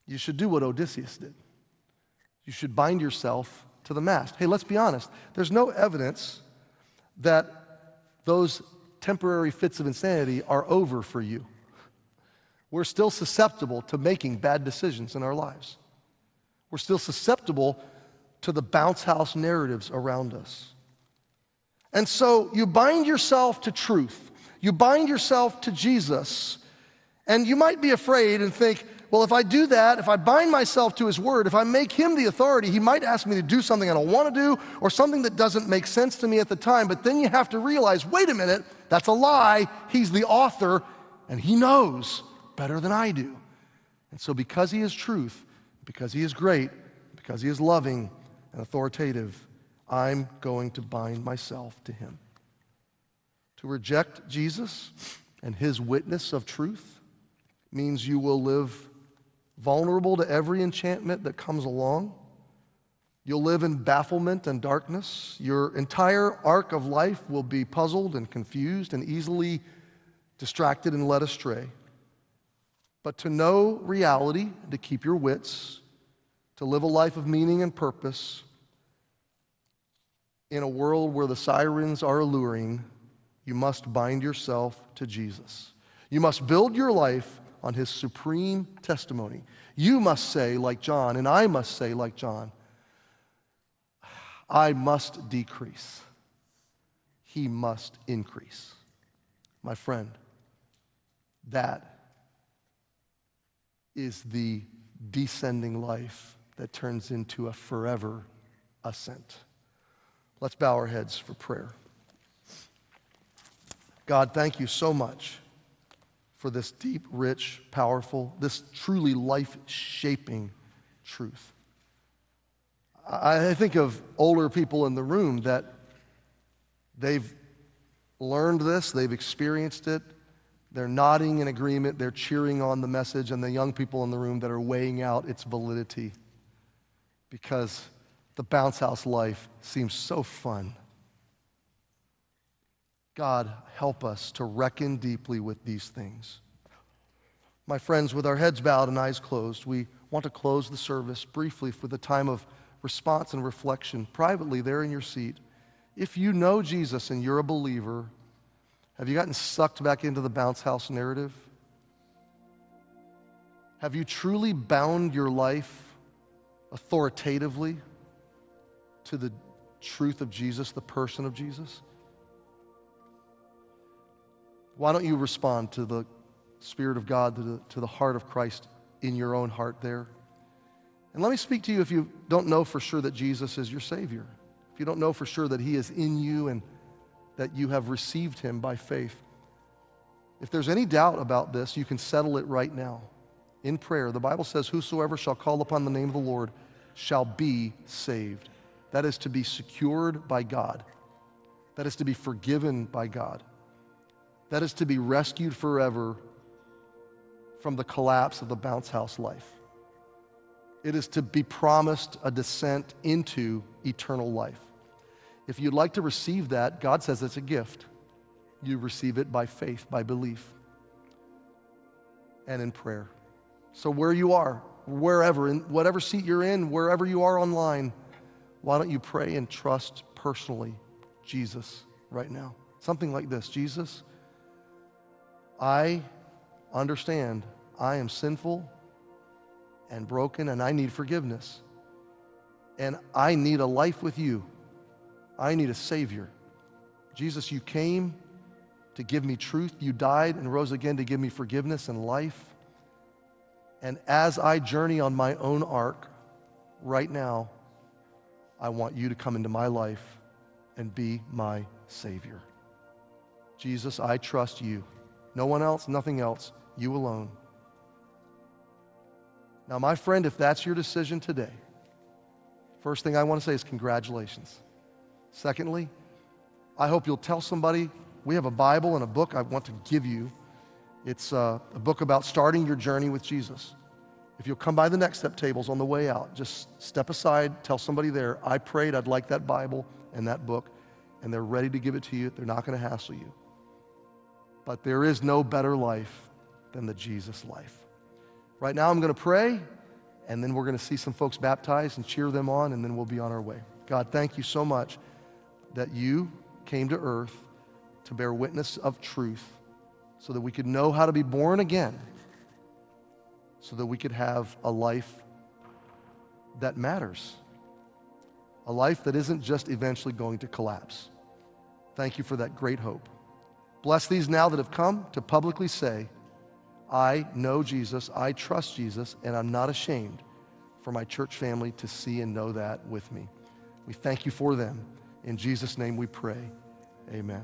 Speaker 3: You should do what Odysseus did. You should bind yourself to the mast. Hey, let's be honest. There's no evidence that those temporary fits of insanity are over for you. We're still susceptible to making bad decisions in our lives. We're still susceptible to the bounce house narratives around us. And so you bind yourself to truth. You bind yourself to Jesus. And you might be afraid and think, well, if I do that, if I bind myself to his word, if I make him the authority, he might ask me to do something I don't want to do or something that doesn't make sense to me at the time. But then you have to realize, wait a minute, that's a lie. He's the author and he knows better than I do. And so because he is truth, because he is great, because he is loving and authoritative, I'm going to bind myself to him. To reject Jesus and his witness of truth means you will live vulnerable to every enchantment that comes along. You'll live in bafflement and darkness. Your entire arc of life will be puzzled and confused and easily distracted and led astray. But to know reality, to keep your wits, to live a life of meaning and purpose in a world where the sirens are alluring, you must bind yourself to Jesus. You must build your life on his supreme testimony. You must say like John, and I must say like John, I must decrease. He must increase. My friend, that is the descending life that turns into a forever ascent. Let's bow our heads for prayer. God, thank you so much for this deep, rich, powerful, this truly life-shaping truth. I think of older people in the room that they've learned this, they've experienced it, they're nodding in agreement, they're cheering on the message, and the young people in the room that are weighing out its validity because the bounce house life seems so fun. God, help us to reckon deeply with these things. My friends, with our heads bowed and eyes closed, we want to close the service briefly for the time of response and reflection privately there in your seat. If you know Jesus and you're a believer, have you gotten sucked back into the bounce house narrative? Have you truly bound your life authoritatively to the truth of Jesus, the person of Jesus? Why don't you respond to the Spirit of God, to the heart of Christ in your own heart there? And let me speak to you if you don't know for sure that Jesus is your Savior, if you don't know for sure that He is in you and that you have received Him by faith. If there's any doubt about this, you can settle it right now in prayer. The Bible says, whosoever shall call upon the name of the Lord shall be saved. That is to be secured by God. That is to be forgiven by God. That is to be rescued forever from the collapse of the bounce house life. It is to be promised a descent into eternal life. If you'd like to receive that, God says it's a gift. You receive it by faith, by belief, and in prayer. So where you are, wherever, in whatever seat you're in, wherever you are online, why don't you pray and trust personally Jesus right now? Something like this: Jesus, I understand I am sinful and broken and I need forgiveness. And I need a life with you. I need a Savior. Jesus, you came to give me truth. You died and rose again to give me forgiveness and life. And as I journey on my own arc right now, I want you to come into my life and be my Savior. Jesus, I trust you. No one else, nothing else, you alone. Now, my friend, if that's your decision today, first thing I want to say is congratulations. Secondly, I hope you'll tell somebody. We have a Bible and a book I want to give you. It's a book about starting your journey with Jesus. If you'll come by the Next Step tables on the way out, just step aside, tell somebody there, I prayed I'd like that Bible and that book, and they're ready to give it to you. They're not going to hassle you. But there is no better life than the Jesus life. Right now I'm going to pray, and then we're going to see some folks baptized and cheer them on, and then we'll be on our way. God, thank you so much that you came to earth to bear witness of truth so that we could know how to be born again, so that we could have a life that matters, a life that isn't just eventually going to collapse. Thank you for that great hope. Bless these now that have come to publicly say, I know Jesus, I trust Jesus, and I'm not ashamed for my church family to see and know that with me. We thank you for them. In Jesus' name we pray. Amen.